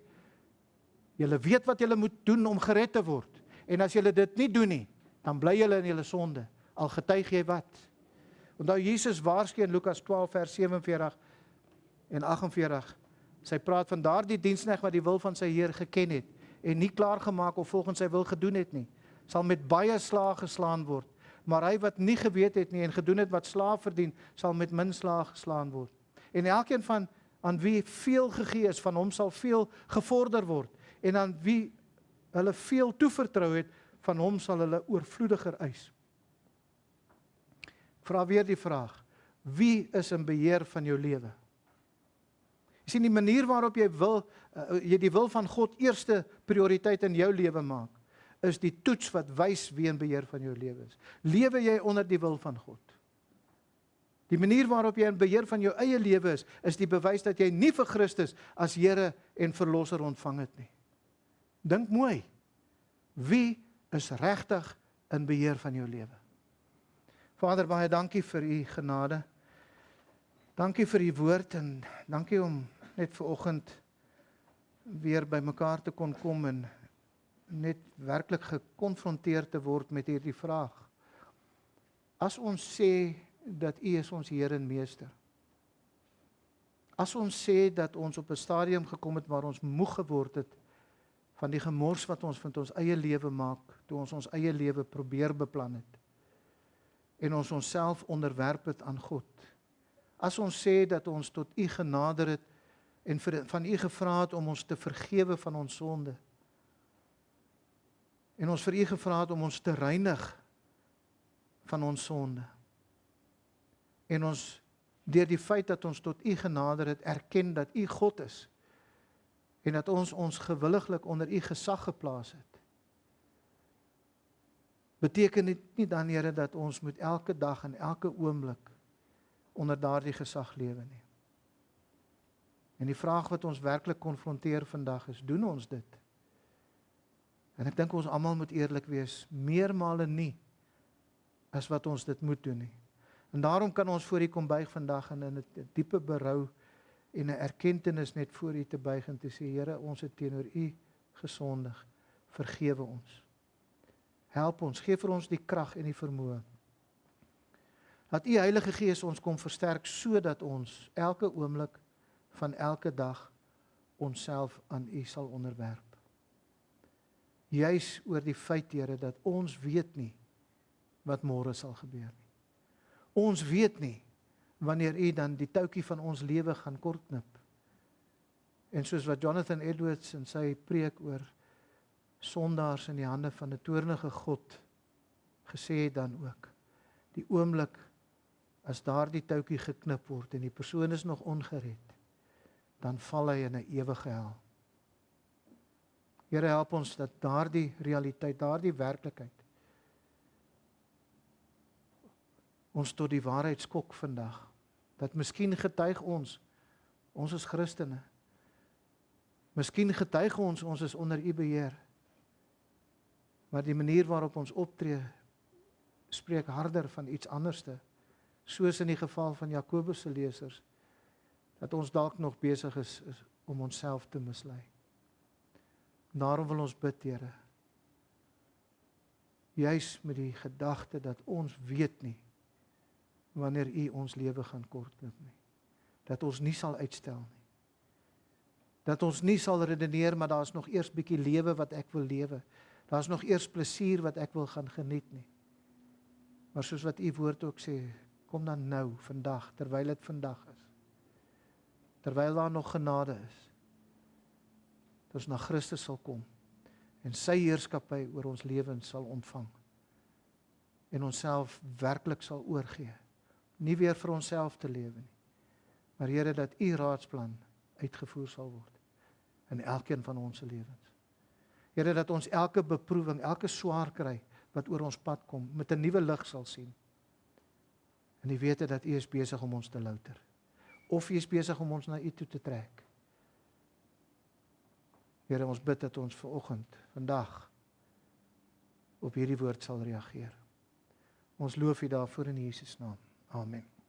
julle weet wat julle moet doen om gered te word. En as julle dit nie doen nie, dan bly julle in julle sonde. Al getuig jy wat? Onthou Jesus waarsku in Lukas 12 vers 47 en 48. Sy praat van daardie diensknegt wat die wil van sy Heer geken het en nie klaargemaak of volgens sy wil gedoen het nie, sal met baie slae geslaan word. Maar hy wat nie geweet het nie en gedoen het wat slaaf verdien, sal met min slae geslaan word. En elkeen van aan wie veel gegee is, van hom sal veel gevorder word. En aan wie hulle veel toevertrou het, van hom sal hulle oorvloediger eis. Ek vra weer die vraag, wie is in beheer van jou lewe? Jy sien die manier waarop jy die wil van God eerste prioriteit in jou lewe maak, is die toets wat wys wie in beheer van jou lewe is. Lewe jy onder die wil van God? Die manier waarop jy in beheer van jou eie lewe is die bewys dat jy nie vir Christus as Here en Verlosser ontvang het nie. Dink mooi, wie is regtig in beheer van jou lewe? Vader, baie dankie vir u genade. Dankie vir u woord en dankie om net vanoggend weer by mekaar te kon kom en net werklik gekonfronteer te word met hierdie vraag. As ons sê dat u is ons Heer en Meester, as ons sê dat ons op 'n stadium gekom het waar ons moeg geword het van die gemors wat ons van ons eie lewe maak, toe ons eie lewe probeer beplan het, en ons onsself onderwerp het aan God. As ons sê dat ons tot u genader het, en van u gevra het om ons te vergewe van ons sonde, en ons vir u gevra het om ons te reinig van ons sonde, en ons deur die feit dat ons tot u genader het, erken dat u God is, en dat ons gewilliglik onder u gesag geplaas het, beteken dit nie dan, Here, dat ons moet elke dag en elke oomblik onder daardie gesag lewe nie. En die vraag wat ons werklik konfronteer vandag is, doen ons dit? En ek dink ons almal moet eerlik wees, meermale nie, as wat ons dit moet doen nie. En daarom kan ons voor U kom buig vandag en in 'n diepe berou en 'n erkentenis net voor U te buig en te sê, Here, ons het teenoor U gesondig, vergewe ons. Help ons, gee vir ons die krag en die vermoë. Laat U Heilige Gees ons kom versterk, sodat ons elke oomblik van elke dag onsself aan U sal onderwerp. Juis oor die feit, Here, dat ons weet nie wat môre sal gebeur nie. Ons weet nie wanneer U dan die touwtjie van ons lewe gaan kortknip. En soos wat Jonathan Edwards in sy preek oor sondaars in die hande van 'n toornige God gesê het dan ook, die oomblik as daardie touwtjie geknip word en die persoon is nog ongered, dan val hy in 'n ewige hel. Here, help ons dat daardie realiteit, daardie werklikheid ons tot die waarheid skok vandag. Dat miskien getuig ons is Christene. Miskien getuig ons is onder U beheer. Maar die manier waarop ons optree, spreek harder van iets anderste. Soos in die geval van Jakobus se lesers, dat ons dalk nog besig is om onsself te mislei. Daarom wil ons bid, Here, juis met die gedagte dat ons weet nie wanneer U ons lewe gaan kortknip nie. Dat ons nie sal uitstel nie. Dat ons nie sal redeneer, maar daar is nog eers bietjie lewe wat ek wil lewe. Daar is nog eers plesier wat ek wil gaan geniet nie. Maar soos wat U woord ook sê, kom dan nou, vandag, terwyl dit vandag is. Terwyl daar nog genade is. Dat ons na Christus sal kom en sy heerskappy oor ons lewens sal ontvang. En onsself werklik sal oorgee. Nie weer vir onsself te lewe nie. Maar Here, dat U raadsplan uitgevoer sal word in elkeen van ons se lewens. Here, dat ons elke beproewing, elke swaar kry wat oor ons pad kom, met 'n nuwe lig sal sien. En die wete dat U is besig om ons te louter. Of U is besig om ons na U toe te trek. Here, ons bid dat ons vanoggend, vandag, op hierdie woord sal reageer. Ons loof U daarvoor in Jesus naam. Amen.